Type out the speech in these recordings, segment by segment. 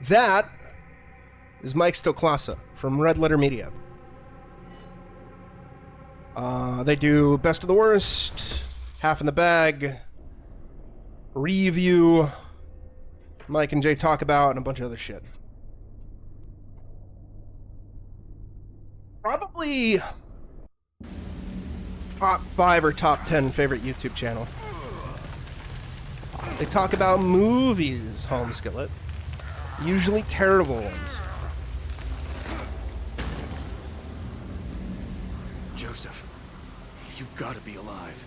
That is Mike Stoklasa from Red Letter Media. They do Best of the Worst, Half in the Bag, Review, Mike and Jay Talk About, and a bunch of other shit. Probably top 5 or top 10 favorite YouTube channel. They talk about movies, Home Skillet. Usually terrible ones. Joseph, you've got to be alive.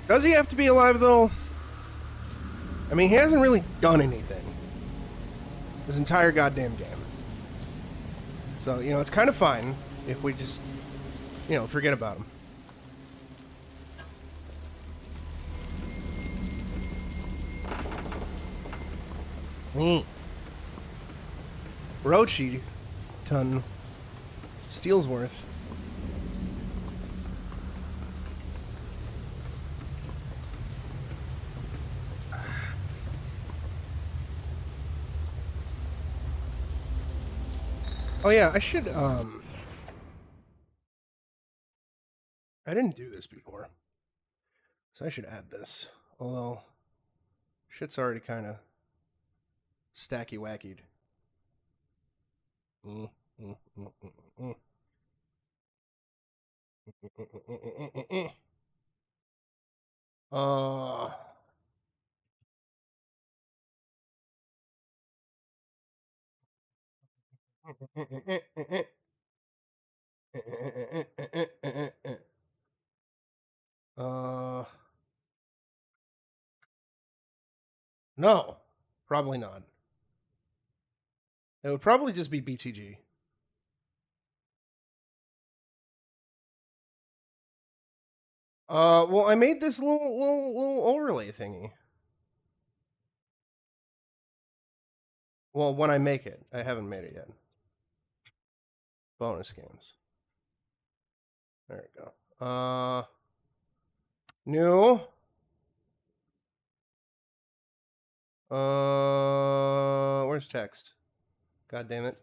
Does he have to be alive, though? I mean, he hasn't really done anything this entire goddamn game. So, you know, it's kind of fine if we just, you know, forget about him. Rochi ton Steelsworth. Oh yeah, I should I didn't do this before. So I should add this. Although shit's already kind of stacky wackied. No, probably not. It would probably just be BTG. Well, I made this little overlay thingy. Well, when I make it, I haven't made it yet. Bonus games. There we go. New. Where's text? God damn it.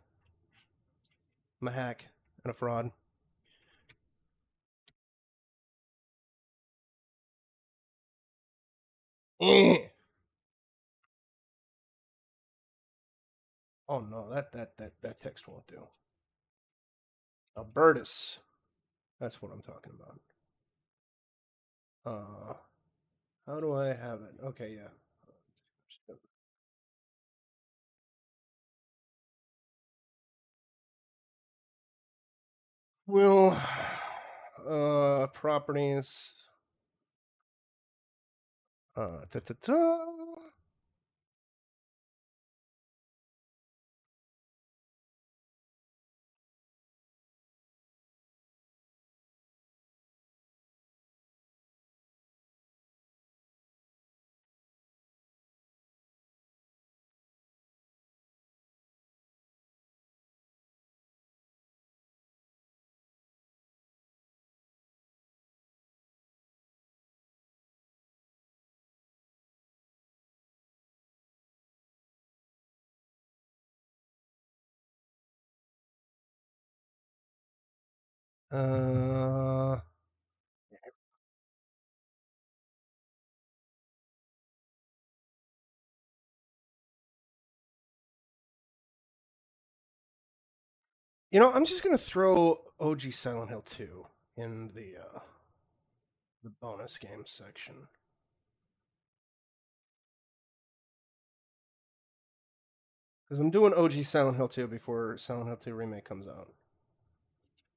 I'm a hack and a fraud. Oh no, that text won't do. Albertus. That's what I'm talking about. How do I have it? Okay, yeah. Well, properties. Ta-ta-ta. Uh, you know, I'm just gonna throw OG Silent Hill 2 in the bonus games section. Because I'm doing OG Silent Hill 2 before Silent Hill 2 Remake comes out.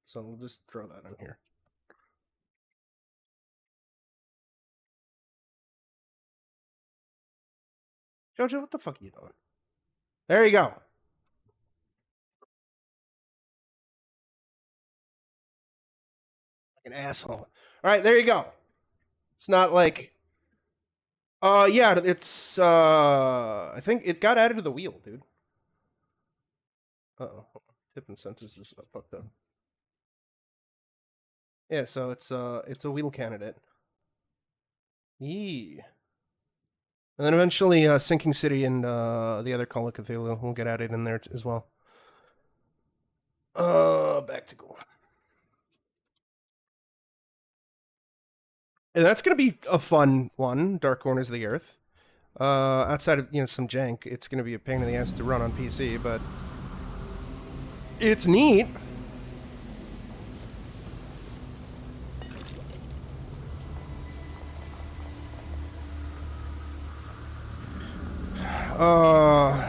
So we'll just throw that in here. Jojo, what the fuck are you doing? There you go. Like an asshole. All right, there you go. It's not like... yeah, it's... I think it got added to the wheel, dude. Uh-oh. Tip incentives is fucked up. Yeah, so it's a wheel candidate. Yee. And then eventually Sinking City and the other Call of Cthulhu will get added in there as well. Back to Ghoul. And that's going to be a fun one, Dark Corners of the Earth. Outside of, some jank, it's going to be a pain in the ass to run on PC, but it's neat.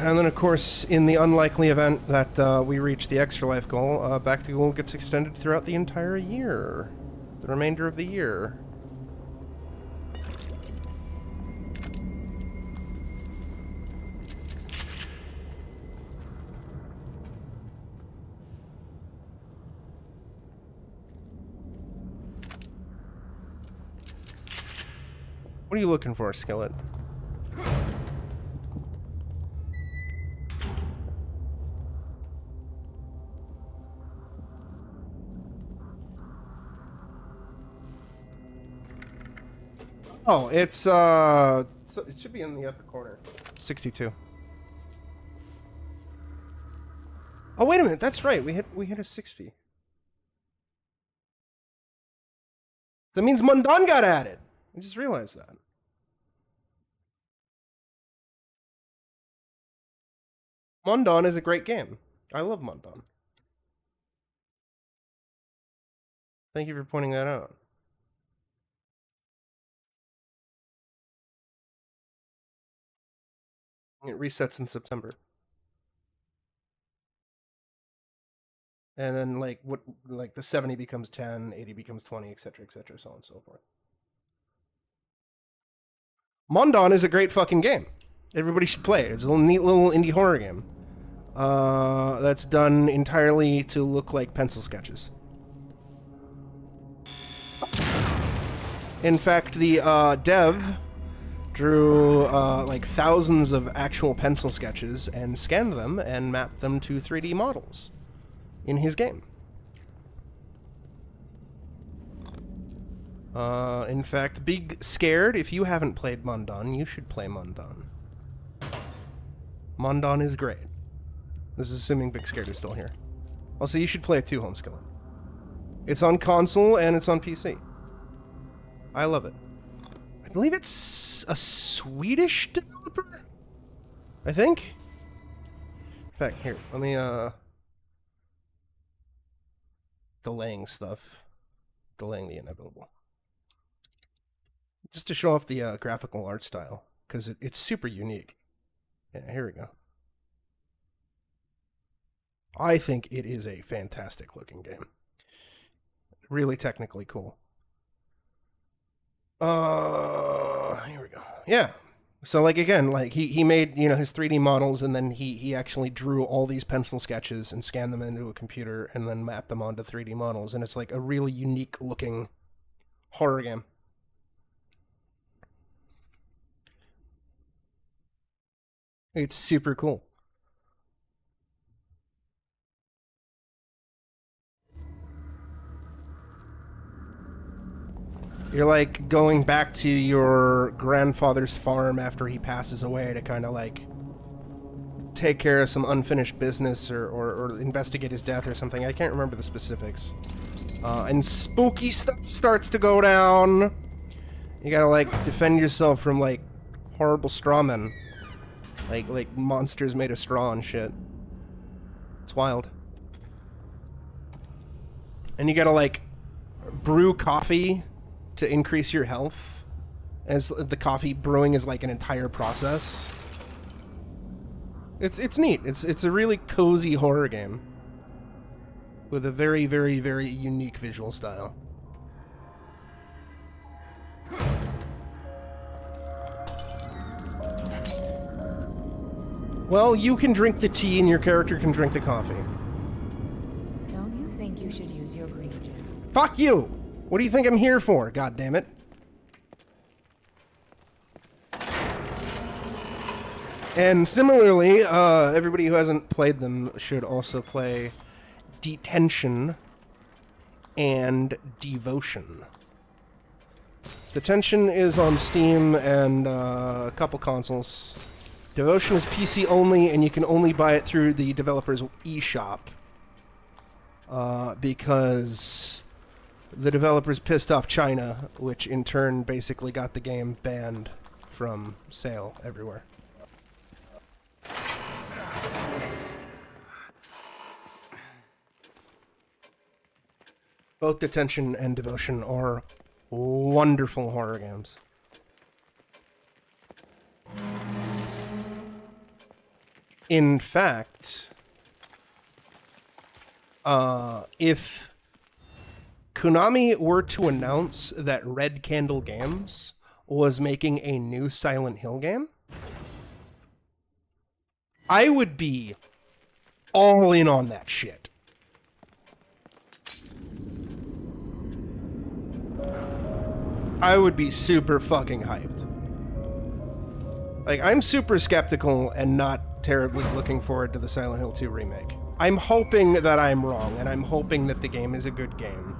And then, of course, in the unlikely event that we reach the extra life goal, Back to Ghoul gets extended throughout the entire year. The remainder of the year. What are you looking for, Skillet? Oh, it should be in the upper corner. 62. Oh, wait a minute. That's right. We hit a 60. That means Mundan got added. I just realized that. Mundan is a great game. I love Mundan. Thank you for pointing that out. It resets in September. And then the 70 becomes 10, 80 becomes 20, etc., so on and so forth. Mundan is a great fucking game. Everybody should play it. It's a little neat little indie horror game. That's done entirely to look like pencil sketches. In fact, the dev drew thousands of actual pencil sketches and scanned them and mapped them to 3D models in his game. In fact, Big Scared, if you haven't played Mundan, you should play Mundan. Mundan is great. This is assuming Big Scared is still here. Also, you should play it too, Homeskillet. It's on console and it's on PC. I love it. I believe it's a Swedish developer? I think? In fact, here, let me, delaying stuff. Delaying the inevitable. Just to show off the graphical art style, because it's super unique. Yeah, here we go. I think it is a fantastic looking game. Really technically cool. Here we go. Yeah. So again, he made, his 3D models, and then he actually drew all these pencil sketches and scanned them into a computer and then mapped them onto 3D models, and it's a really unique looking horror game. It's super cool. You're going back to your grandfather's farm after he passes away to kind of take care of some unfinished business or investigate his death or something. I can't remember the specifics. And spooky stuff starts to go down. You gotta defend yourself from horrible strawmen. Like monsters made of straw and shit. It's wild. And you gotta brew coffee to increase your health, as the coffee brewing is an entire process. It's neat. It's a really cozy horror game with a very, very, very unique visual style. Well, you can drink the tea and your character can drink the coffee. Don't you think you should use your green gem? Fuck you! What do you think I'm here for, goddammit? And similarly, everybody who hasn't played them should also play Detention and Devotion. Detention is on Steam and a couple consoles. Devotion is PC only, and you can only buy it through the developer's eShop. Because the developers pissed off China, which in turn basically got the game banned from sale everywhere. Both Detention and Devotion are wonderful horror games. In fact, if Konami were to announce that Red Candle Games was making a new Silent Hill game, I would be all in on that shit. I would be super fucking hyped. Like, I'm super skeptical and not terribly looking forward to the Silent Hill 2 remake. I'm hoping that I'm wrong, and I'm hoping that the game is a good game.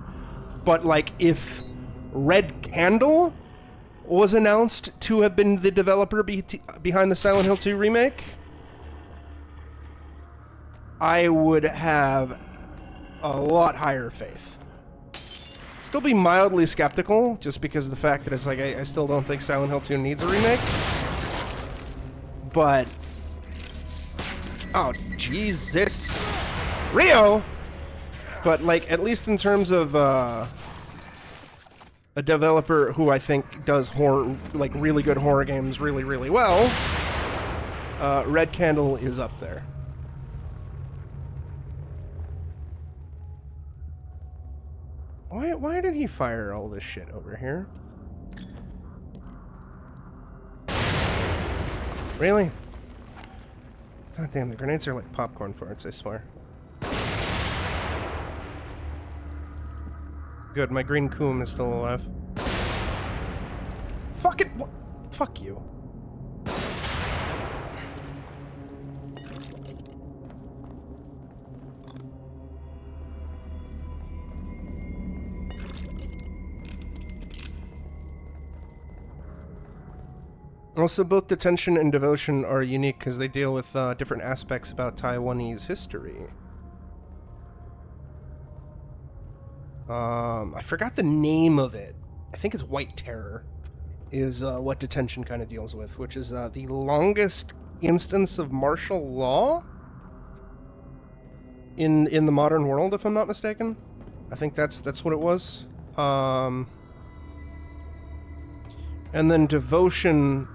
But, like, if Red Candle was announced to have been the developer behind the Silent Hill 2 remake, I would have a lot higher faith. Still be mildly skeptical, just because of the fact that it's like, I still don't think Silent Hill 2 needs a remake. But... oh, Jesus. Rio! But, like, at least in terms of, a developer who I think does horror, like, really good horror games really, really well, Red Candle is up there. Why did he fire all this shit over here? Really? God damn, the grenades are like popcorn farts, I swear. Good, my green coom is still alive. Fuck it! Fuck you. Also, both Detention and Devotion are unique because they deal with different aspects about Taiwanese history. I forgot the name of it. I think it's White Terror is what Detention kind of deals with, which is the longest instance of martial law in the modern world, if I'm not mistaken. I think that's what it was. And then Devotion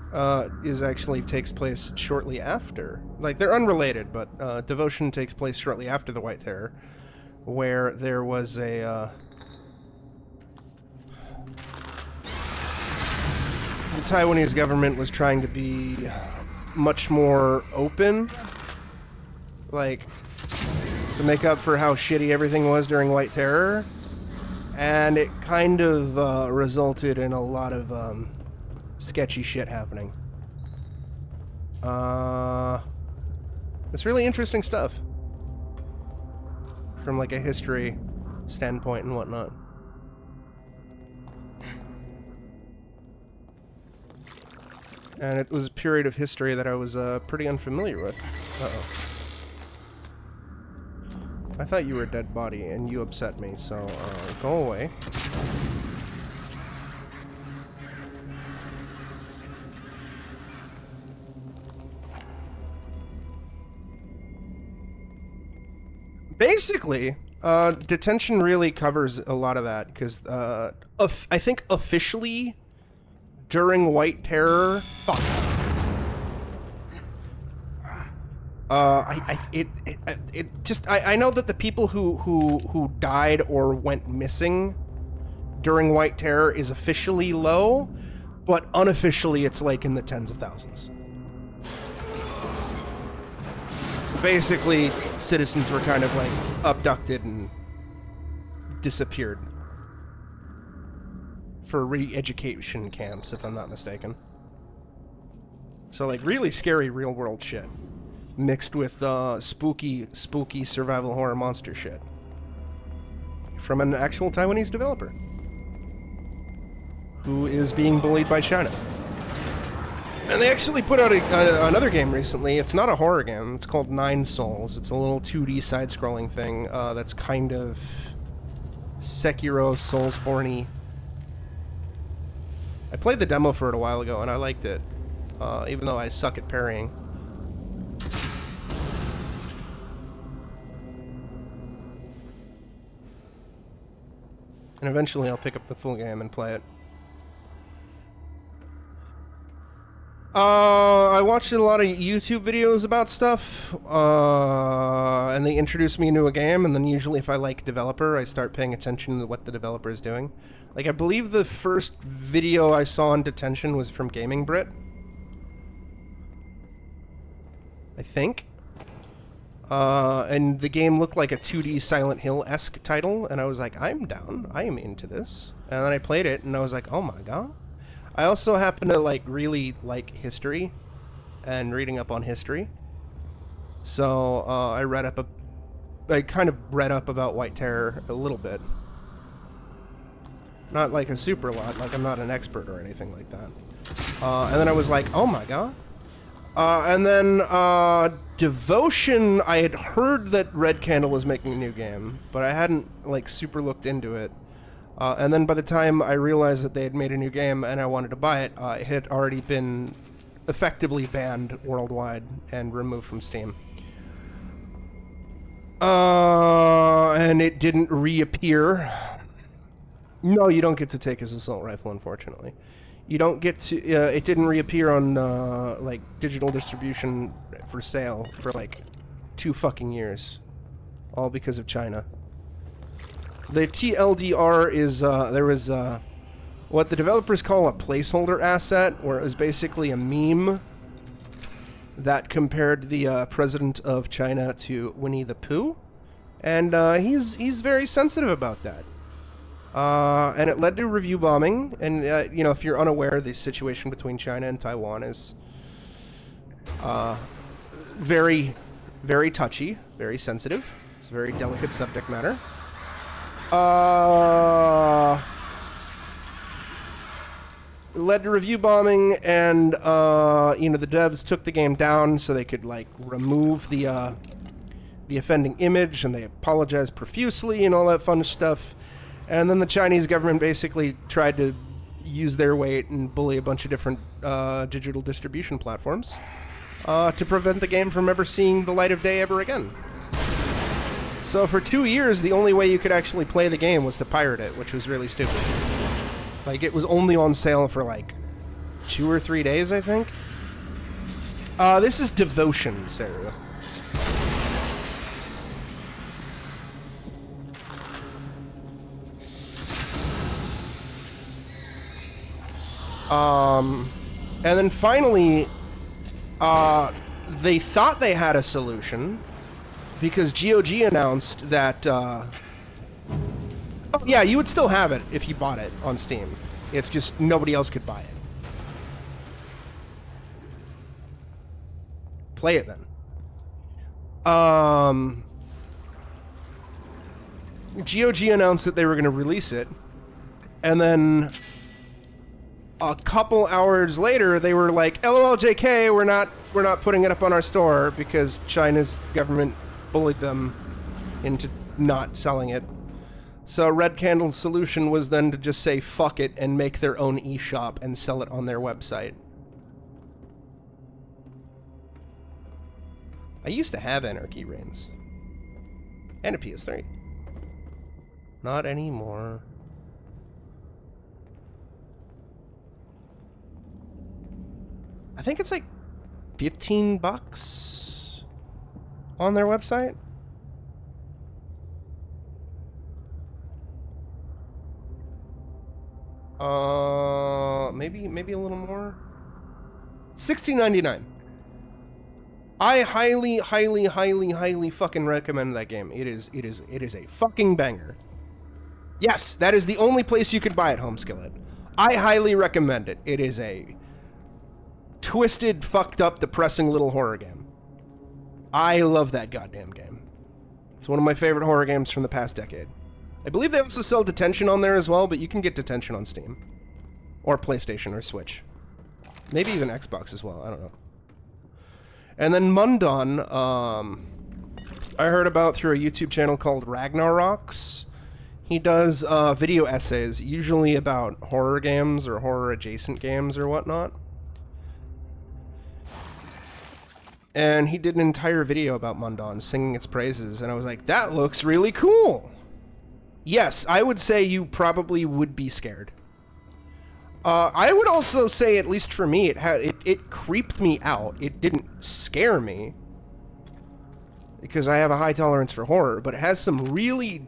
is actually takes place shortly after. Like, they're unrelated, but Devotion takes place shortly after the White Terror, where there was a... the Taiwanese government was trying to be much more open, like, to make up for how shitty everything was during White Terror, and it kind of resulted in a lot of sketchy shit happening. It's really interesting stuff from like a history standpoint and whatnot. And it was a period of history that I was pretty unfamiliar with. Uh-oh. I thought you were a dead body and you upset me, so go away. Basically, Detention really covers a lot of that, because I think officially during White Terror, fuck. I know that the people who died or went missing during White Terror is officially low, but unofficially it's like in the tens of thousands. Basically, citizens were kind of like abducted and disappeared for re-education camps, if I'm not mistaken. So, like, really scary real-world shit mixed with spooky survival horror monster shit from an actual Taiwanese developer. who is being bullied by China. And they actually put out another game recently. It's not a horror game. It's called Nine Souls. It's a little 2D side-scrolling thing that's kind of Sekiro, Soulsborne-y. I played the demo for it a while ago, and I liked it, even though I suck at parrying. And eventually I'll pick up the full game and play it. I watched a lot of YouTube videos about stuff, and they introduce me into a game, and then usually if I like developer, I start paying attention to what the developer is doing. Like, I believe the first video I saw on Detention was from Gaming Brit. I think. And the game looked like a 2D Silent Hill-esque title, and I was like, I'm down. I am into this. And then I played it, and I was like, oh my god. I also happen to, like, really like history and reading up on history. So, I kind of read up about White Terror a little bit. Not like a super lot, like I'm not an expert or anything like that. And then I was like, oh my god. And then, Devotion, I had heard that Red Candle was making a new game, but I hadn't, like, super looked into it. And then by the time I realized that they had made a new game and I wanted to buy it, it had already been effectively banned worldwide and removed from Steam. And it didn't reappear. No, you don't get to take his assault rifle, unfortunately. You don't get to... it didn't reappear on, like, digital distribution for sale for, like, 2 fucking years. All because of China. The TLDR is, there was, what the developers call a placeholder asset, where it was basically a meme that compared the, president of China to Winnie the Pooh. And, he's very sensitive about that. And it led to review bombing, and, you know, if you're unaware, the situation between China and Taiwan is, very, very touchy, very sensitive. It's a very delicate subject matter. It led to review bombing, and, you know, the devs took the game down so they could, like, remove the offending image, and they apologized profusely and all that fun stuff. And then the Chinese government basically tried to use their weight and bully a bunch of different digital distribution platforms to prevent the game from ever seeing the light of day ever again. So for 2 years, the only way you could actually play the game was to pirate it, which was really stupid. Like, it was only on sale for, like, 2 or 3 days, I think. This is Devotion, Sarah. And then finally, they thought they had a solution because GOG announced that, oh, yeah, you would still have it if you bought it on Steam. It's just nobody else could buy it. Play it then. GOG announced that they were going to release it, and then a couple hours later, they were like, "LOL, JK, we're not putting it up on our store because China's government bullied them into not selling it." So Red Candle's solution was then to just say fuck it and make their own eShop and sell it on their website. I used to have Anarchy Reigns and a PS3. Not anymore. I think it's like $15 on their website. Maybe a little more. $16.99. I highly fucking recommend that game. It is a fucking banger. Yes, that is the only place you can buy it, Homeskillet. I highly recommend it. It is a twisted, fucked up, depressing little horror game. I love that goddamn game. It's one of my favorite horror games from the past decade. I believe they also sell Detention on there as well, but you can get Detention on Steam. Or PlayStation or Switch. Maybe even Xbox as well, I don't know. And then Mundon, I heard about through a YouTube channel called Ragnaroks. He does video essays, usually about horror games or horror-adjacent games or whatnot. And he did an entire video about Mundon, singing its praises, and I was like, that looks really cool! Yes, I would say you probably would be scared. I would also say, at least for me, it creeped me out. It didn't scare me, because I have a high tolerance for horror, but it has some really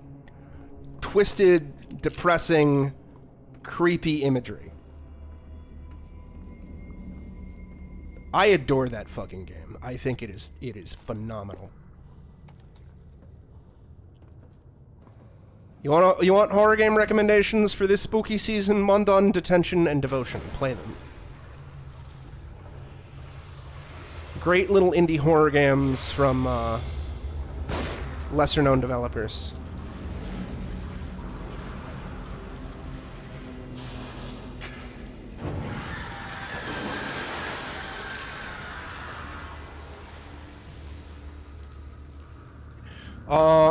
twisted, depressing, creepy imagery. I adore that fucking game. I think it is phenomenal. You want horror game recommendations for this spooky season? Mundon, Detention, and Devotion. Play them. Great little indie horror games from lesser-known developers.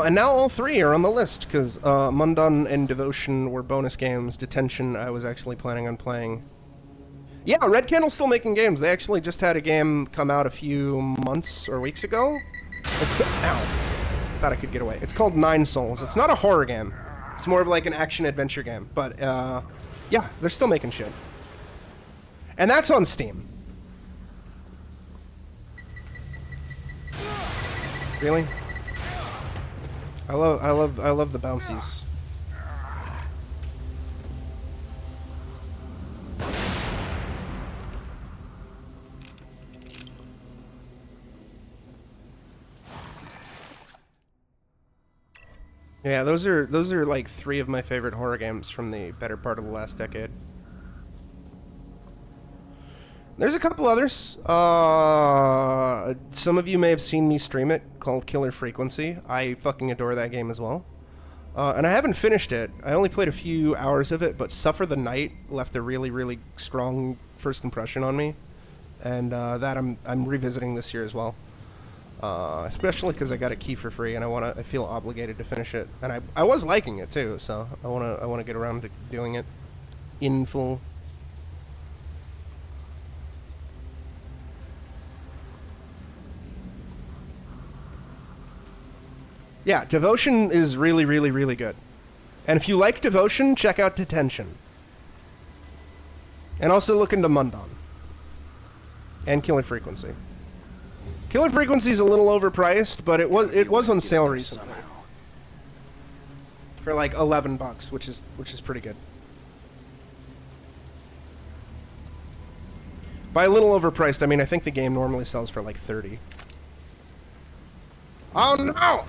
And now all three are on the list, because Mundon and Devotion were bonus games. Detention, I was actually planning on playing. Yeah, Red Candle's still making games. They actually just had a game come out a few months or weeks ago. Ow. Thought I could get away. It's called Nine Souls. It's not a horror game. It's more of like an action-adventure game. But, yeah, they're still making shit. And that's on Steam. Really? I love the bouncies. Yeah, those are like three of my favorite horror games from the better part of the last decade. There's a couple others. Some of you may have seen me stream it, called Killer Frequency. I fucking adore that game as well. And I haven't finished it. I only played a few hours of it, but Suffer the Night left a really, really strong first impression on me. And that I'm revisiting this year as well. Especially because I got a key for free, and I feel obligated to finish it. And I was liking it too, so I wanna get around to doing it in full. Yeah, Devotion is really, really, really good. And if you like Devotion, check out Detention. And also look into Mundon. And Killer Frequency. Killer Frequency is a little overpriced, but it was on sale recently. For like $11, which is pretty good. By a little overpriced, I mean I think the game normally sells for like $30. Oh no!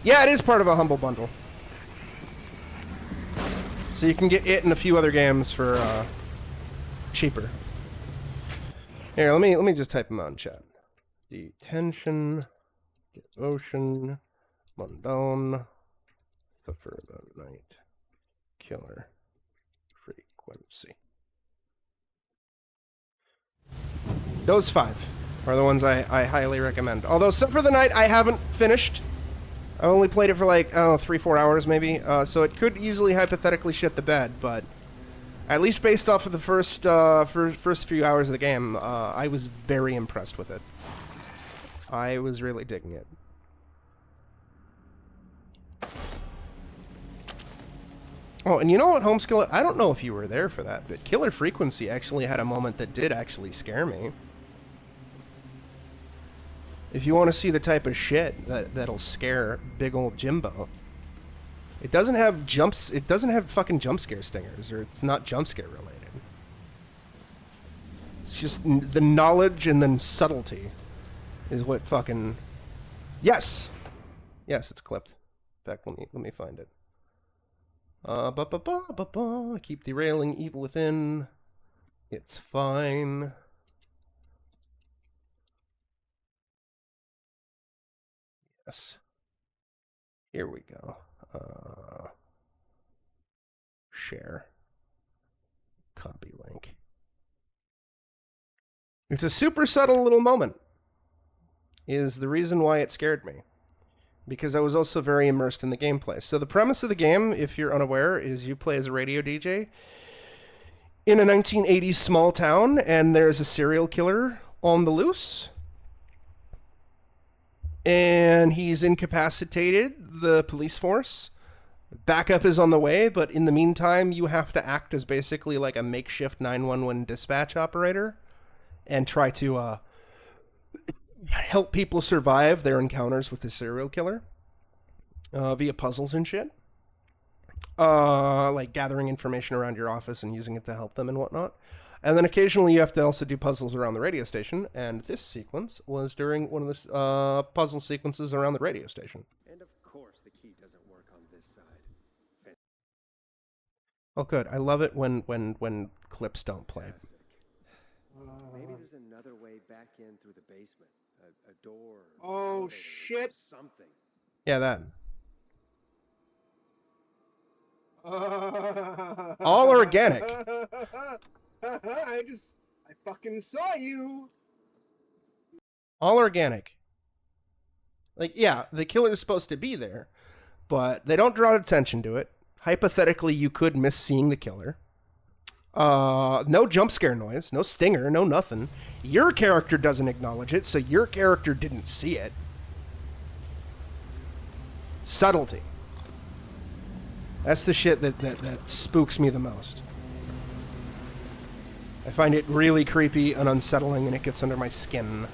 Yeah, it is part of a Humble Bundle. So you can get it and a few other games for cheaper. Here, let me just type them out in chat. Detention, Devotion, Mundon, Suffer the Night, Killer Frequency. Those five are the ones I highly recommend. Although Suffer the Night I haven't finished. I only played it for like, I don't know, 3-4 hours maybe, so it could easily hypothetically shit the bed, but at least based off of the first few hours of the game, I was very impressed with it. I was really digging it. Oh, and you know what, Homeskill? I don't know if you were there for that, but Killer Frequency actually had a moment that did actually scare me. If you want to see the type of shit that'll scare big old Jimbo, it doesn't have fucking jump scare stingers, or it's not jump scare related. It's just the knowledge and then subtlety is what fucking... Yes! Yes, it's clipped. In fact, let me find it. Keep derailing evil within. It's fine. Yes. Here we go. Share. Copyright. It's a super subtle little moment. Is the reason why it scared me. Because I was also very immersed in the gameplay. So the premise of the game, if you're unaware, is you play as a radio DJ in a 1980s small town, and there's a serial killer on the loose. And he's incapacitated the police force. Backup is on the way, but in the meantime, you have to act as basically like a makeshift 911 dispatch operator and try to help people survive their encounters with the serial killer via puzzles and shit. Like gathering information around your office and using it to help them and whatnot. And then occasionally you have to also do puzzles around the radio station, and this sequence was during one of the puzzle sequences around the radio station. And of course the key doesn't work on this side. Oh good, I love it when clips don't play. Maybe there's another way back in through the basement. A door. Oh, elevator, shit. Something. Yeah, that. All organic. I fucking saw you. All organic. Like, yeah, the killer is supposed to be there, but they don't draw attention to it. Hypothetically, you could miss seeing the killer. No jump scare noise, no stinger, no nothing. Your character doesn't acknowledge it, so your character didn't see it. Subtlety. That's the shit that spooks me the most. I find it really creepy and unsettling, and it gets under my skin.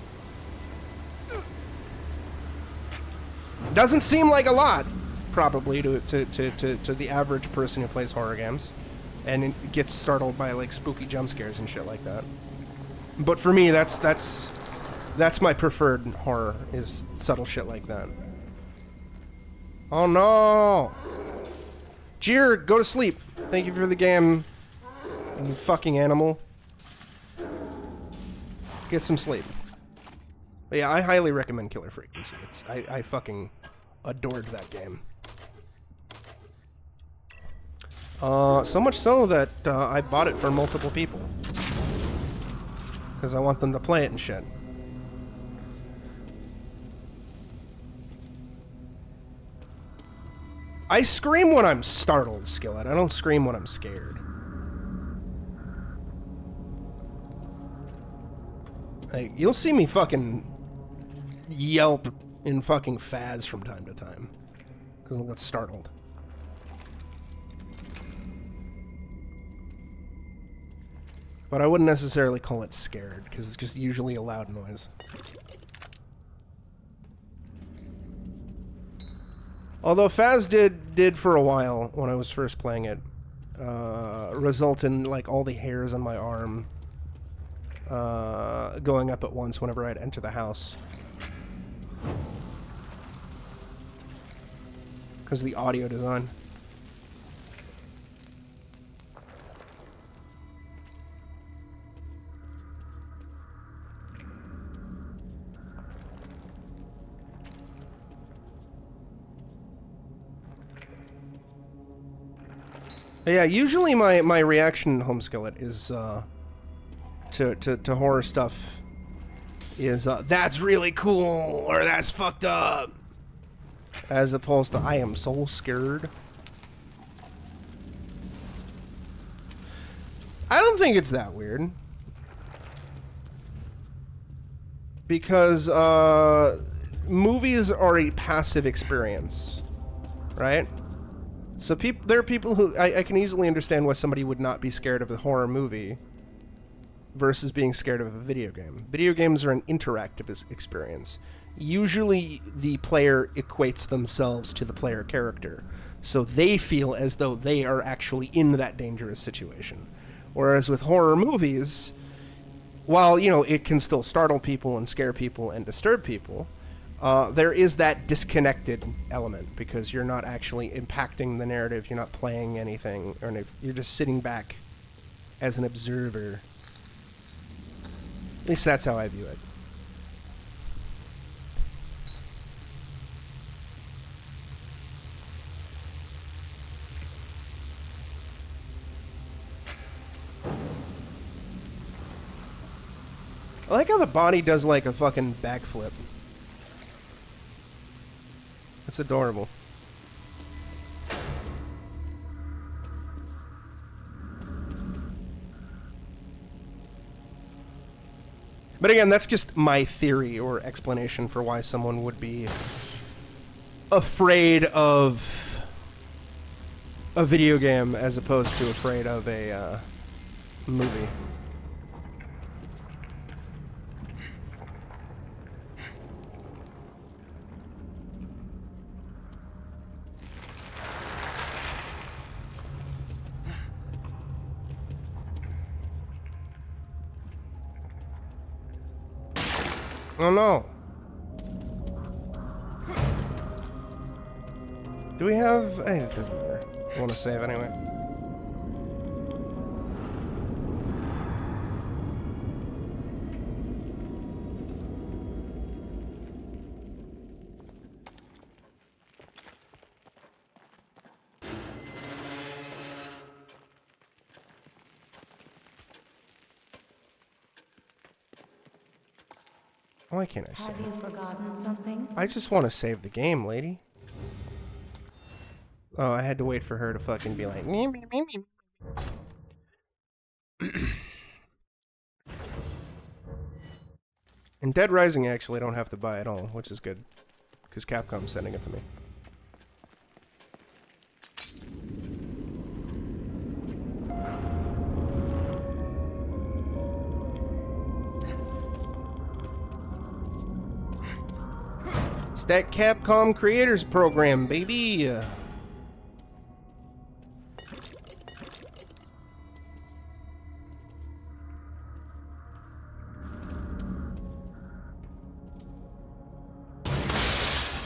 Doesn't seem like a lot, probably, to the average person who plays horror games. And it gets startled by, like, spooky jump scares and shit like that. But for me, that's my preferred horror, is subtle shit like that. Oh no! Jeer, go to sleep. Thank you for the game, you fucking animal. Get some sleep. But yeah, I highly recommend Killer Frequency. I fucking adored that game. So much so that I bought it for multiple people. Because I want them to play it and shit. I scream when I'm startled, Skillet. I don't scream when I'm scared. Like, you'll see me fucking yelp in fucking Faz from time to time. Because I'll get startled. But I wouldn't necessarily call it scared, because it's just usually a loud noise. Although Faz did for a while, when I was first playing it, result in, like, all the hairs on my arm going up at once whenever I'd enter the house. Because of the audio design. Yeah, usually my reaction, Home Skillet, is to horror stuff is that's really cool or that's fucked up, as opposed to I am so scared. I don't think it's that weird, because movies are a passive experience, right? So there are people who I can easily understand why somebody would not be scared of a horror movie versus being scared of a video game. Video games are an interactive experience. Usually the player equates themselves to the player character, so they feel as though they are actually in that dangerous situation. Whereas with horror movies, while, you know, it can still startle people and scare people and disturb people, there is that disconnected element, because you're not actually impacting the narrative, you're not playing anything, or you're just sitting back as an observer. At least that's how I view it. I like how the body does like a fucking backflip. That's adorable. But again, that's just my theory or explanation for why someone would be afraid of a video game as opposed to afraid of a movie. Oh no. Do we have... Hey, it doesn't matter. I want to save anyway. Why can't I save? Have you forgotten something? I just want to save the game, lady. Oh, I had to wait for her to fucking be like... "Me, me, me, me." In Dead Rising, actually, I don't have to buy it all, which is good. Because Capcom's sending it to me. It's that Capcom Creators Program, baby!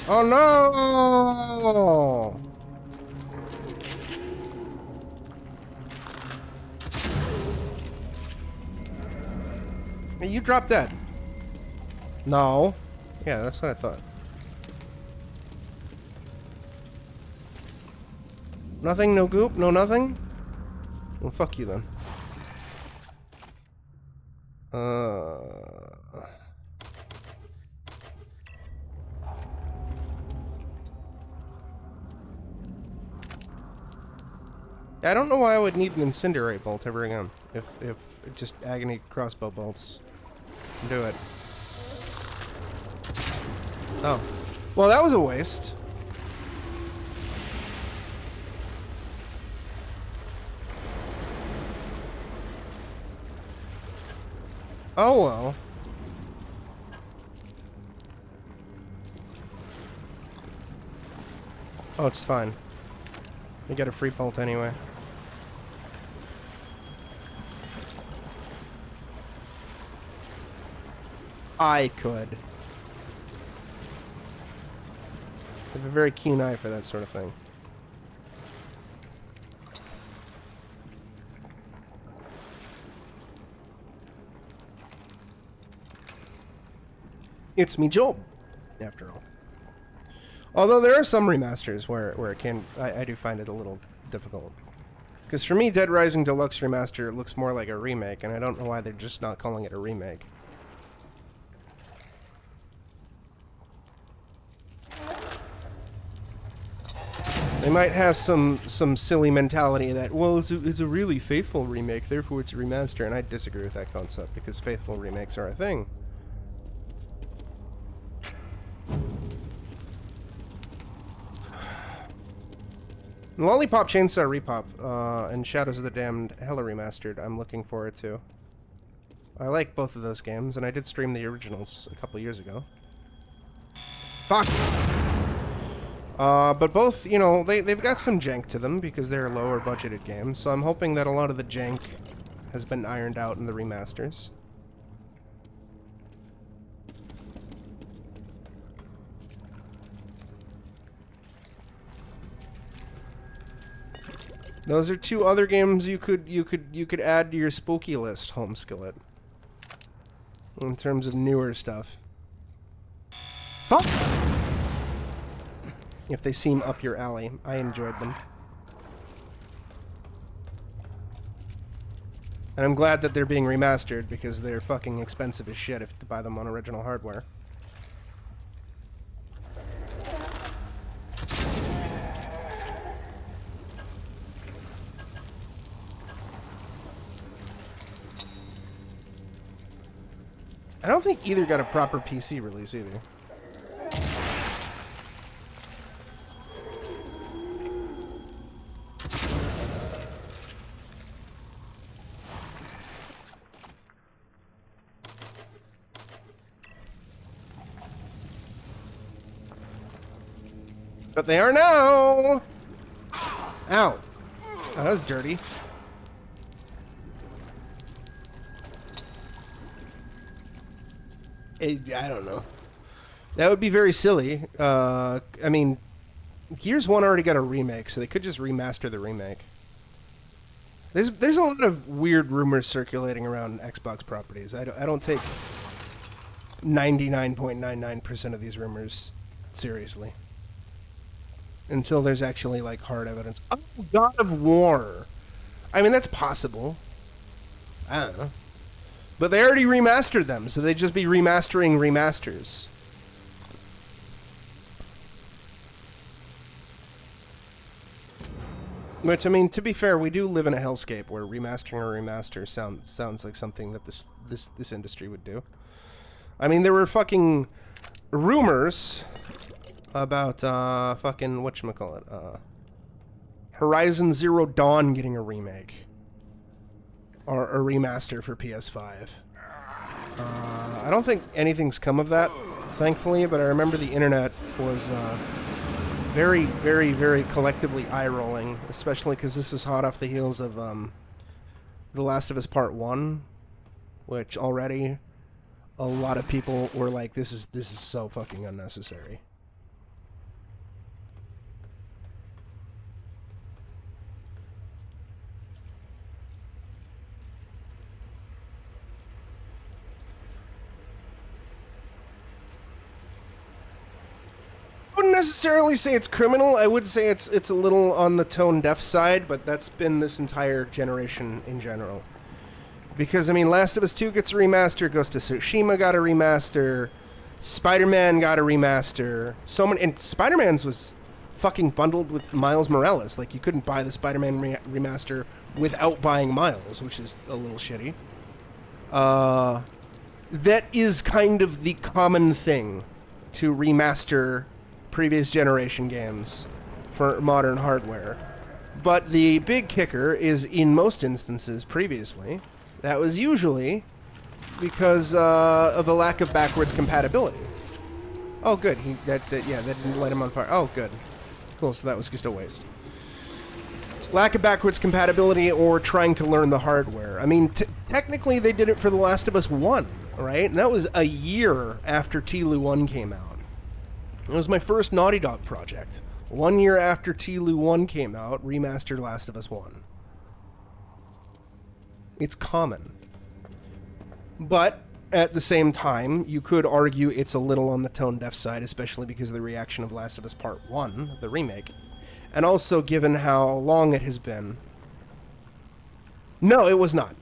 Oh no! Hey, you dropped dead. No. Yeah, that's what I thought. Nothing, no goop, no nothing? Well, fuck you then. I don't know why I would need an Incendiary Bolt ever again. If just Agony Crossbow Bolts do it. Oh. Well, that was a waste. Oh well. Oh, it's fine. We get a free bolt anyway. I could. I have a very keen eye for that sort of thing. It's me, Joel, after all. Although there are some remasters where it can... I do find it a little difficult. Because for me, Dead Rising Deluxe Remaster looks more like a remake, and I don't know why they're just not calling it a remake. They might have some silly mentality that, well, it's a really faithful remake, therefore it's a remaster, and I disagree with that concept, because faithful remakes are a thing. Lollipop Chainsaw Repop and Shadows of the Damned Hella Remastered I'm looking forward to. I like both of those games, and I did stream the originals a couple years ago. Fuck! But both, you know, they've got some jank to them because they're lower budgeted games, so I'm hoping that a lot of the jank has been ironed out in the remasters. Those are two other games you could add to your spooky list, Home Skillet. In terms of newer stuff. Fuck! If they seem up your alley. I enjoyed them. And I'm glad that they're being remastered because they're fucking expensive as shit if to buy them on original hardware. I don't think either got a proper PC release either. But they are now! Ow. Oh, that was dirty. I don't know. That would be very silly. I mean, Gears 1 already got a remake, so they could just remaster the remake. There's a lot of weird rumors circulating around Xbox properties. I don't take 99.99% of these rumors seriously. Until there's actually, like, hard evidence. Oh, God of War. I mean, that's possible. I don't know. But they already remastered them, so they'd just be remastering remasters. Which, I mean, to be fair, we do live in a hellscape where remastering a remaster sounds like something that this industry would do. I mean, there were fucking rumors about fucking whatchamacallit, Horizon Zero Dawn getting a remake. Or a remaster for PS5. I don't think anything's come of that, thankfully, but I remember the internet was very, very, very collectively eye-rolling, especially because this is hot off the heels of The Last of Us Part 1, which already a lot of people were like, this is so fucking unnecessary. I wouldn't necessarily say it's criminal. I would say it's a little on the tone deaf side, but that's been this entire generation in general. Because, I mean, Last of Us 2 gets a remaster, Ghost of Tsushima got a remaster, Spider-Man got a remaster. And Spider-Man's was fucking bundled with Miles Morales. Like, you couldn't buy the Spider-Man remaster without buying Miles, which is a little shitty. That is kind of the common thing to remaster previous generation games for modern hardware. But the big kicker is, in most instances previously, that was usually because of a lack of backwards compatibility. Oh, good. That didn't light him on fire. Oh, good. Cool, so that was just a waste. Lack of backwards compatibility or trying to learn the hardware. I mean, technically they did it for The Last of Us 1, right? And that was a year after TLU 1 came out. It was my first Naughty Dog project. 1 year after TLU 1 came out, remastered Last of Us 1. It's common. But, at the same time, you could argue it's a little on the tone-deaf side, especially because of the reaction of Last of Us Part 1, the remake. And also given how long it has been. No, it was not.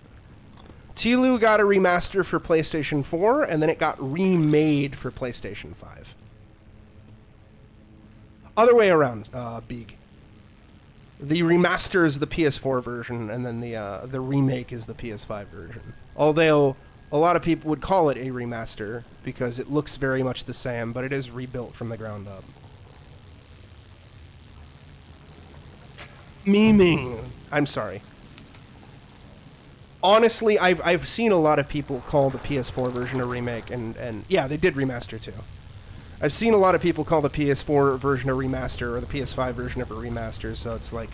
TLU got a remaster for PlayStation 4, and then it got remade for PlayStation 5. Other way around, Beeg. The remaster is the PS4 version, and then the remake is the PS5 version. Although, a lot of people would call it a remaster, because it looks very much the same, but it is rebuilt from the ground up. Memeing. I'm sorry. Honestly, I've seen a lot of people call the PS4 version a remake, and yeah, they did remaster too. I've seen a lot of people call the PS4 version a remaster or the PS5 version of a remaster, so it's like...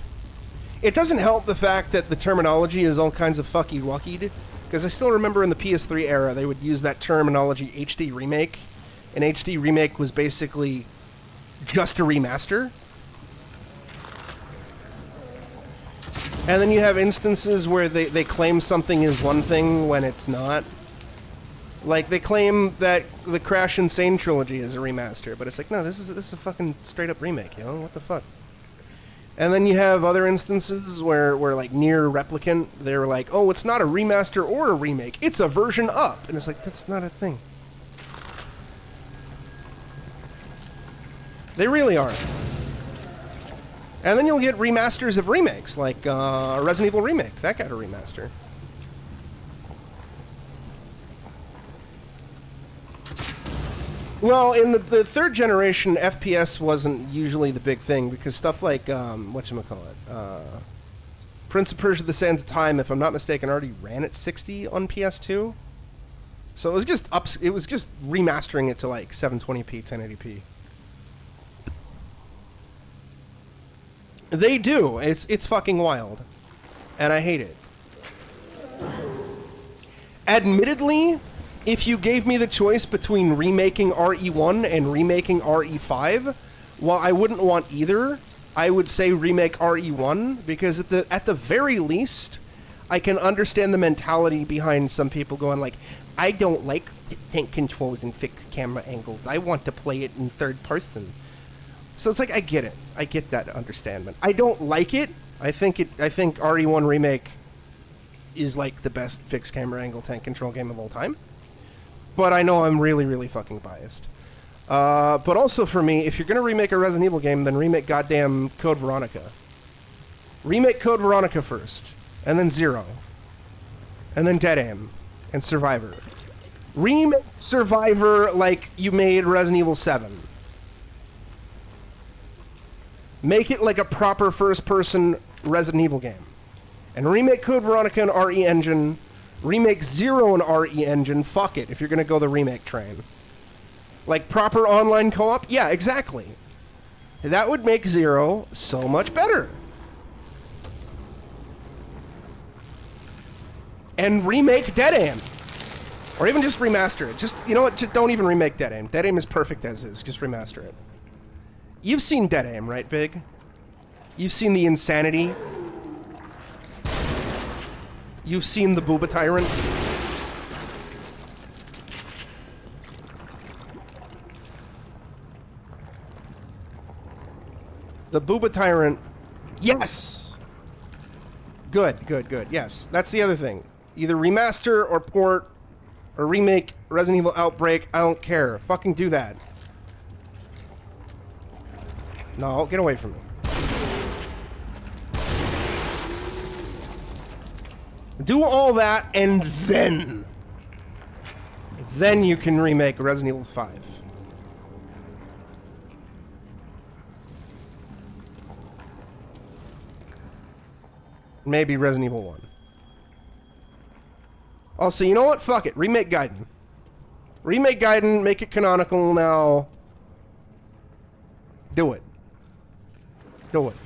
It doesn't help the fact that the terminology is all kinds of fucky-wuckied, because I still remember in the PS3 era they would use that terminology HD Remake, and HD Remake was basically just a remaster. And then you have instances where they claim something is one thing when it's not. Like, they claim that the Crash Insane trilogy is a remaster, but it's like, no, this is a fucking straight-up remake, you know? What the fuck? And then you have other instances where like Near Replicant, they were like, oh, it's not a remaster or a remake, it's a version up. And it's like, that's not a thing. They really are. And then you'll get remasters of remakes, like a Resident Evil remake. That got a remaster. Well, in the third generation, FPS wasn't usually the big thing because stuff like whatchamacallit, Prince of Persia: The Sands of Time, if I'm not mistaken, already ran at 60 on PS2. So it was just remastering it to like 720p, 1080p. They do. It's fucking wild, and I hate it. Admittedly, if you gave me the choice between remaking RE1 and remaking RE5, while I wouldn't want either, I would say remake RE1, because at the very least, I can understand the mentality behind some people going like, I don't like tank controls and fixed camera angles. I want to play it in third person. So it's like, I get it. I get that understanding. I don't like it. I think RE1 Remake is like the best fixed camera angle tank control game of all time. But I know I'm really, really fucking biased. But also for me, if you're going to remake a Resident Evil game, then remake goddamn Code Veronica. Remake Code Veronica first. And then Zero. And then Dead Aim. And Survivor. Remake Survivor like you made Resident Evil 7. Make it like a proper first-person Resident Evil game. And remake Code Veronica in RE Engine. Remake Zero in RE Engine. Fuck it, if you're going to go the remake train. Like proper online co-op? Yeah, exactly. That would make Zero so much better. And remake Dead Aim. Or even just remaster it. Just, you know what, just don't even remake Dead Aim. Dead Aim is perfect as is. Just remaster it. You've seen Dead Aim, right, Big? You've seen the insanity. You've seen the Booba Tyrant. The Booba Tyrant. Yes! Good, good, good. Yes, that's the other thing. Either remaster or port or remake Resident Evil Outbreak. I don't care. Fucking do that. No, get away from me. Do all that, and then you can remake Resident Evil 5. Maybe Resident Evil 1. Also, you know what? Fuck it. Remake Gaiden. Remake Gaiden, make it canonical now. Do it. Do it.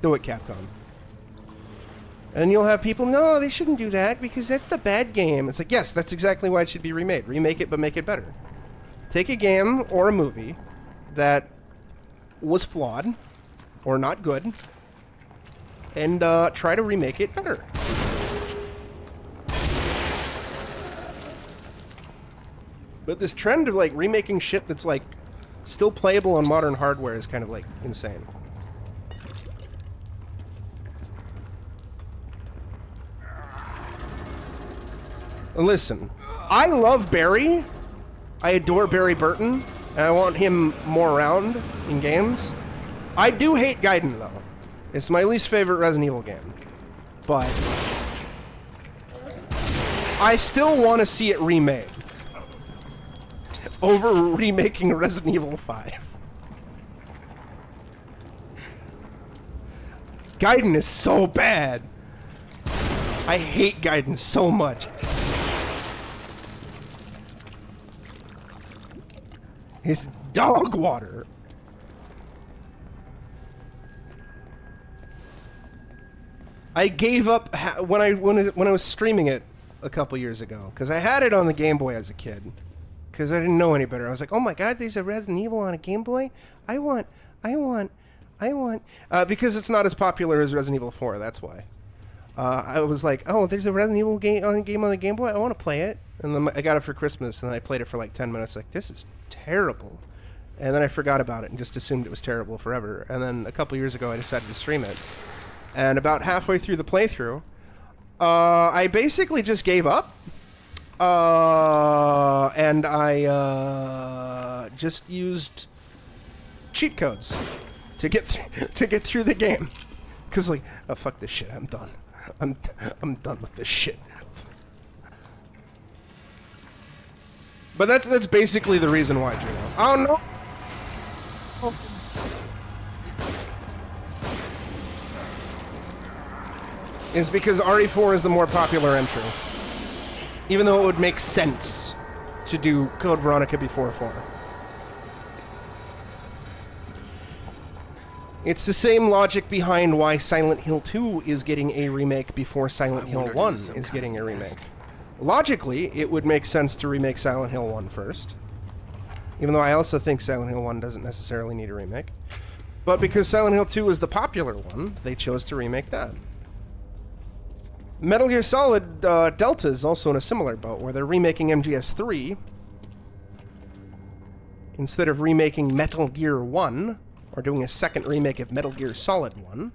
Do it, Capcom. And you'll have people, no, they shouldn't do that because that's the bad game. It's like, yes, that's exactly why it should be remade. Remake it, but make it better. Take a game or a movie that was flawed or not good and try to remake it better. But this trend of like remaking shit that's like still playable on modern hardware is kind of like insane. Listen, I love Barry. I adore Barry Burton, and I want him more around in games. I do hate Gaiden, though. It's my least favorite Resident Evil game. But I still want to see it remade over remaking Resident Evil 5. Gaiden is so bad. I hate Gaiden so much. It's dog water. I gave up when I was streaming it a couple years ago because I had it on the Game Boy as a kid because I didn't know any better. I was like, oh my god, there's a Resident Evil on a Game Boy. I want. Because it's not as popular as Resident Evil 4. That's why. I was like, oh, there's a Resident Evil game on the Game Boy. I want to play it. And then I got it for Christmas, and I played it for like 10 minutes. Like, this is terrible. And then I forgot about it and just assumed it was terrible forever. And then a couple years ago, I decided to stream it. And about halfway through the playthrough, I basically just gave up. And I just used cheat codes to get through the game. Cause like, oh fuck this shit, I'm done. I'm done with this shit. But that's basically the reason why, Juno. Oh no. Is because RE4 is the more popular entry. Even though it would make sense to do Code Veronica before 4. It's the same logic behind why Silent Hill 2 is getting a remake before Silent Hill 1 is getting a remake. Logically, it would make sense to remake Silent Hill 1 first. Even though I also think Silent Hill 1 doesn't necessarily need a remake. But because Silent Hill 2 is the popular one, they chose to remake that. Metal Gear Solid Delta is also in a similar boat, where they're remaking MGS3 instead of remaking Metal Gear 1, or doing a second remake of Metal Gear Solid 1.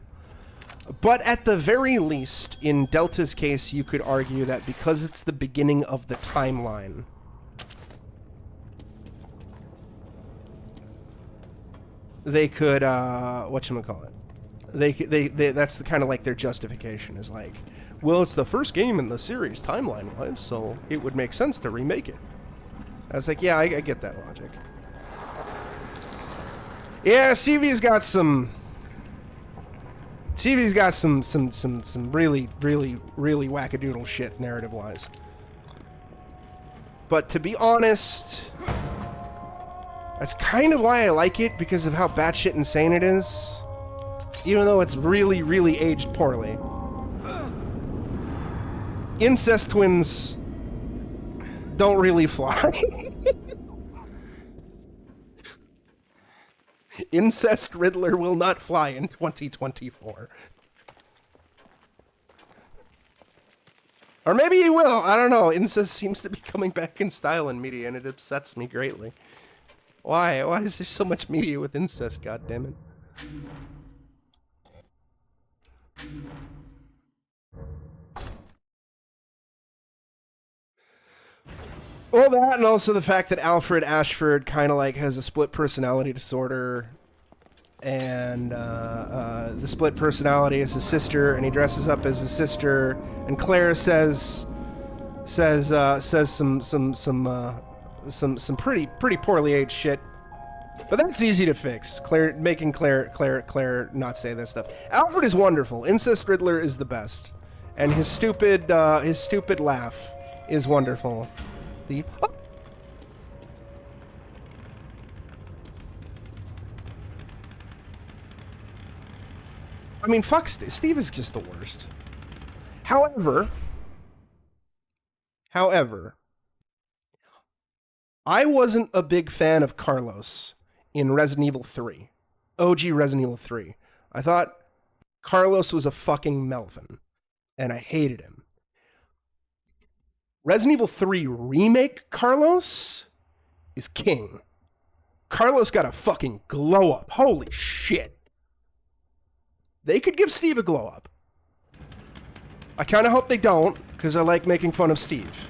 But at the very least, in Delta's case, you could argue that because it's the beginning of the timeline, they could, whatchamacallit? They that's the kind of like their justification is like, well, it's the first game in the series timeline-wise, so it would make sense to remake it. I was like, yeah, I get that logic. Yeah, CV's got some really wackadoodle shit narrative-wise. But to be honest, that's kind of why I like it, because of how batshit insane it is. Even though it's really, really aged poorly. Incest twins don't really fly. Incest Riddler will not fly in 2024. Or maybe he will, I don't know. Incest seems to be coming back in style in media, and it upsets me greatly. Why? Why is there so much media with incest, goddammit? Well, that, and also the fact that Alfred Ashford kind of like has a split personality disorder, and the split personality is his sister, and he dresses up as his sister, and Claire says some pretty poorly aged shit. But that's easy to fix. Making Claire not say that stuff. Alfred is wonderful. Incest Riddler is the best, and his stupid laugh is wonderful. Oh. I mean, fuck, Steve is just the worst. However, I wasn't a big fan of Carlos in Resident Evil 3. OG Resident Evil 3. I thought Carlos was a fucking Melvin, and I hated him. Resident Evil 3 Remake Carlos is king. Carlos got a fucking glow up. Holy shit. They could give Steve a glow up. I kind of hope they don't, because I like making fun of Steve.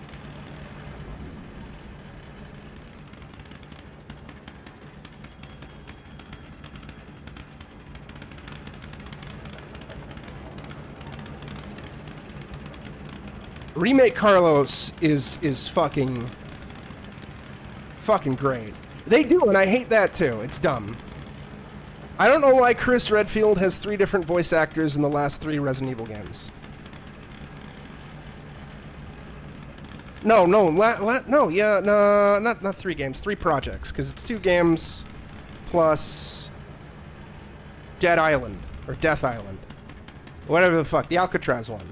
Remake Carlos is fucking great. They do, and I hate that too. It's dumb. I don't know why Chris Redfield has 3 different voice actors in the last 3 Resident Evil games. No, not 3 games, 3 projects, because it's 2 games plus Dead Island, or Death Island. Whatever the fuck, the Alcatraz one.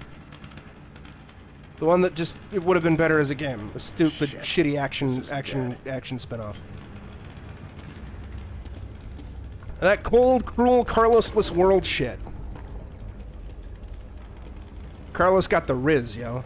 The one that just, it would have been better as a game. A stupid, shitty action spinoff. That cold, cruel, Carlos-less world shit. Carlos got the Riz, yo.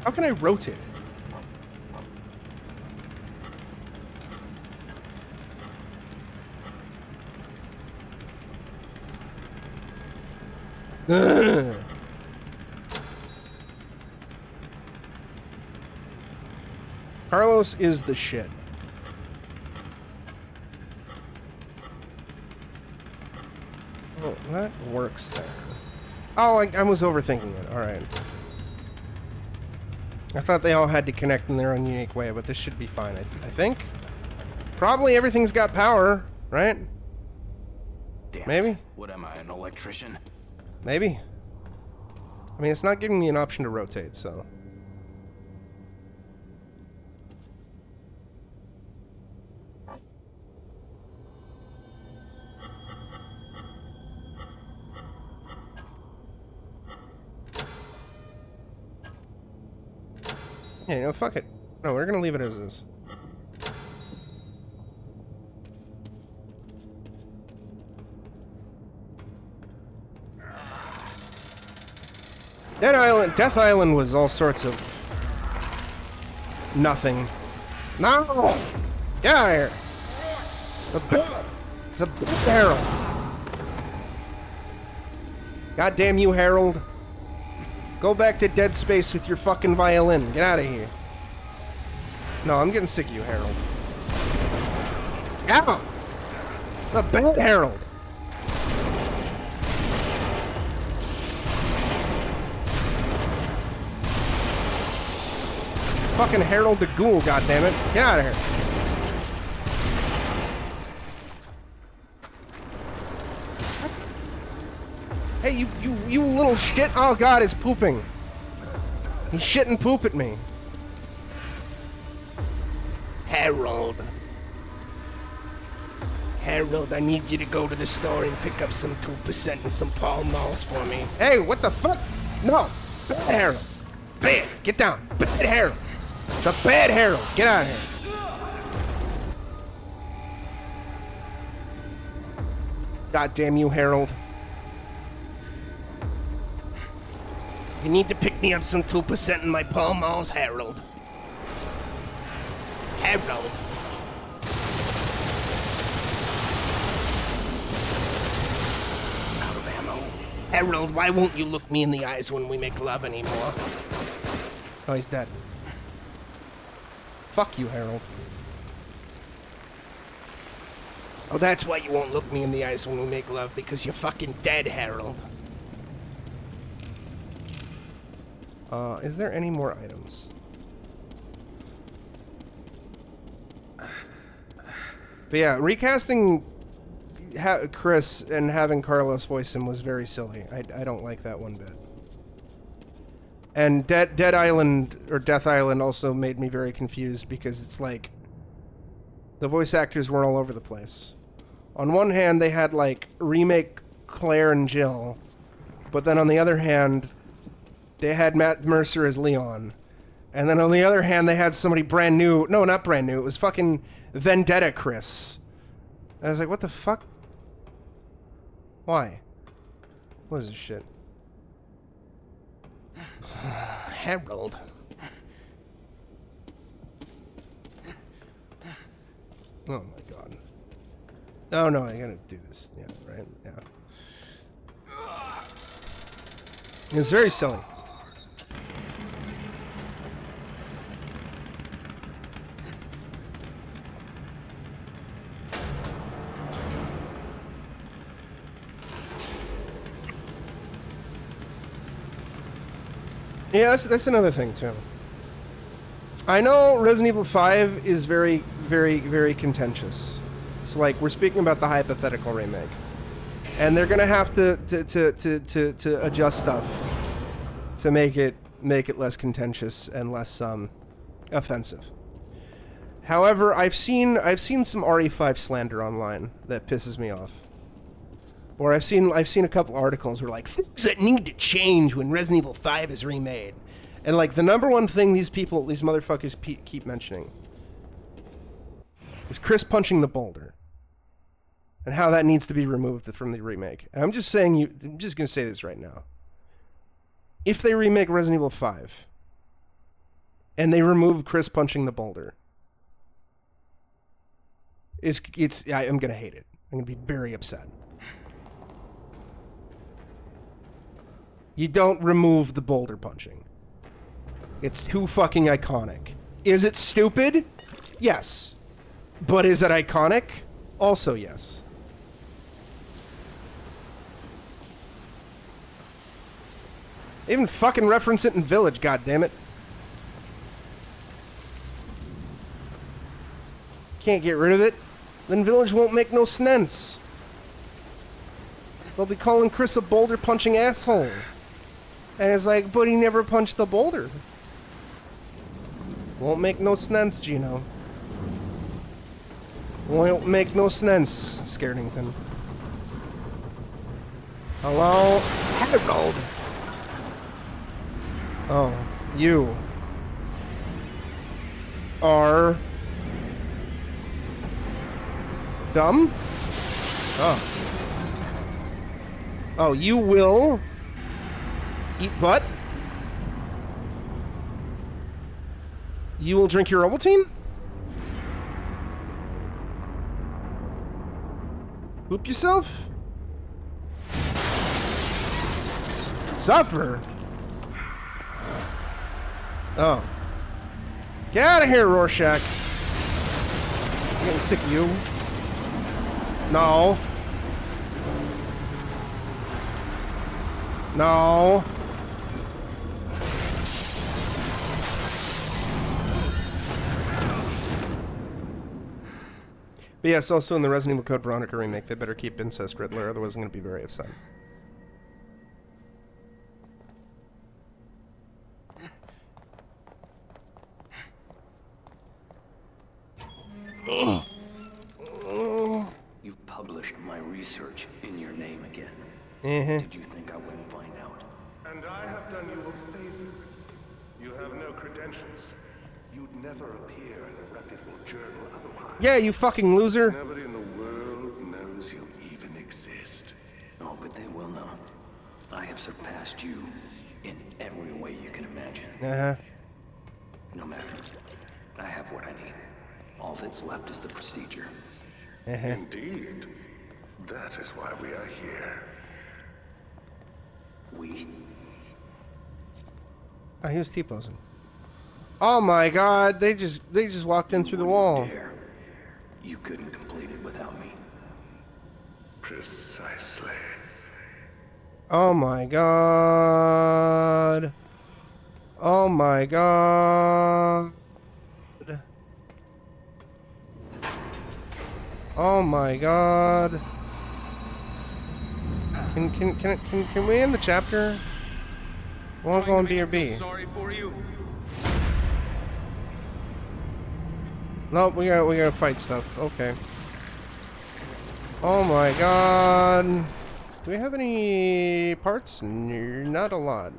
How can I rotate it? Ugh. Carlos is the shit. Oh, that works there. Oh, I was overthinking it. Alright. I thought they all had to connect in their own unique way, but this should be fine, I think. Probably everything's got power, right? Damn Maybe? it. What am I, an electrician? Maybe. I mean, it's not giving me an option to rotate, so... Yeah, you know, fuck it. No, we're gonna leave it as is. Death Island was all sorts of nothing. No! Get out of here! It's a big Harold. Goddamn you, Harold. Go back to Dead Space with your fucking violin. Get out of here. No, I'm getting sick of you, Harold. Ow! It's a bad Harold. Fucking Harold the Ghoul, goddammit. Get out of here. Hey, you little shit. Oh god, it's pooping. He's shit and poop at me. Harold. Harold, I need you to go to the store and pick up some 2% and some Pall Malls for me. Hey, what the fuck? No. Bad Harold. Bad. Get down. Bad Harold. It's a bad Harold. Get out of here. God damn you, Harold. You need to pick me up some 2% in my Pall Malls, Harold. Harold. Out of ammo. Harold, why won't you look me in the eyes when we make love anymore? Oh, he's dead. Fuck you, Harold. Oh, that's why you won't look me in the eyes when we make love, because you're fucking dead, Harold. Is there any more items? But yeah, recasting Chris and having Carlos voice him was very silly. I don't like that one bit. And Dead Island, or Death Island, also made me very confused because it's like the voice actors were all over the place. On one hand, they had like remake Claire and Jill, but then on the other hand, they had Matt Mercer as Leon. And then on the other hand, they had somebody brand new. No, not brand new. It was fucking Vendetta Chris. And I was like, what the fuck? Why? What is this shit? Harold. Oh my god. Oh no, I gotta do this. Yeah, right? Yeah. It's very silly. Yeah, that's another thing, too. I know Resident Evil 5 is very, very, very contentious. So, like, we're speaking about the hypothetical remake. And they're gonna have to adjust stuff to make it less contentious and less offensive. However, I've seen some RE5 slander online that pisses me off. Or I've seen a couple articles where like things that need to change when Resident Evil 5 is remade, and like the number one thing these motherfuckers keep mentioning is Chris punching the boulder, and how that needs to be removed from the remake. And I'm just gonna say this right now: if they remake Resident Evil 5, and they remove Chris punching the boulder. I'm gonna hate it. I'm gonna be very upset. You don't remove the boulder punching. It's too fucking iconic. Is it stupid? Yes. But is it iconic? Also yes. They even fucking reference it in Village, goddammit. Can't get rid of it. Then Village won't make no sense. They'll be calling Chris a boulder punching asshole. And it's like, but he never punched the boulder. Won't make no sense, Gino. Won't make no sense, Scaredington. Hello? Harold! Oh, you are dumb? Oh. Oh, you will eat butt? You will drink your Ovaltine? Poop yourself? Suffer? Oh. Get out of here, Rorschach. I'm getting sick of you. No. No. But yes, also in the Resident Evil Code Veronica remake, they better keep Incest Riddler, otherwise I'm going to be very upset. You published my research in your name again. Did you think I wouldn't find out? And I have done you a favor. You have no credentials. You'd never appear in a reputable journal otherwise. Yeah, you fucking loser. Nobody in the world knows you even exist. Oh, but they will know. I have surpassed you in every way you can imagine. No matter. I have what I need. All that's left is the procedure. Indeed. That is why we are here. We? Oh, he was T-posing. Oh my god, they just walked in through the wall. Dare. You couldn't complete it without me. Precisely. Oh my god. Oh my god. Oh my god. Can we end the chapter? I wanna go on B or B. Sorry for you. Nope, we gotta fight stuff. Okay. Oh my god. Do we have any parts? Not a lot.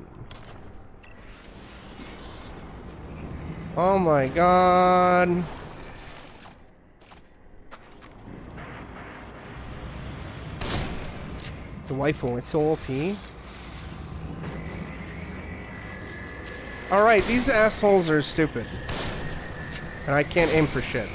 Oh my god. The waifu, it's so OP. Alright, these assholes are stupid. And I can't aim for shit.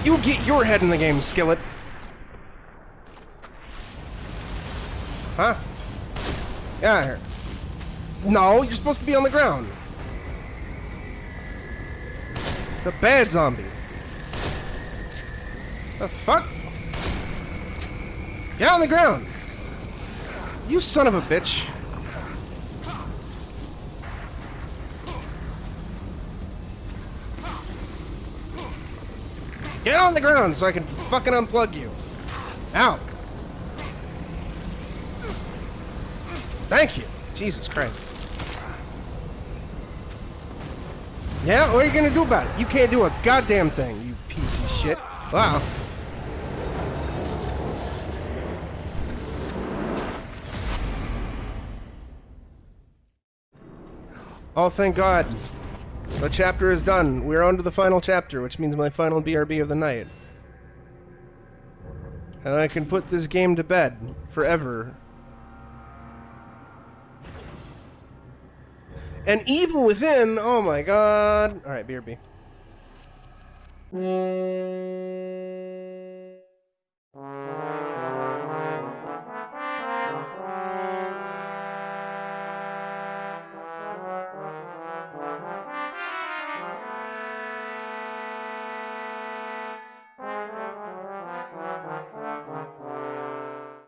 You get your head in the game, Skillet. Huh? Get out of here. No, you're supposed to be on the ground. It's a bad zombie. The fuck? Get on the ground. You son of a bitch. Get on the ground so I can fucking unplug you. Ow. Thank you. Jesus Christ. Yeah, what are you gonna do about it? You can't do a goddamn thing, you piece of shit. Wow. Oh, thank God. The chapter is done. We're on to the final chapter, which means my final BRB of the night. And I can put this game to bed forever. And Evil Within, oh my God. Alright, BRB.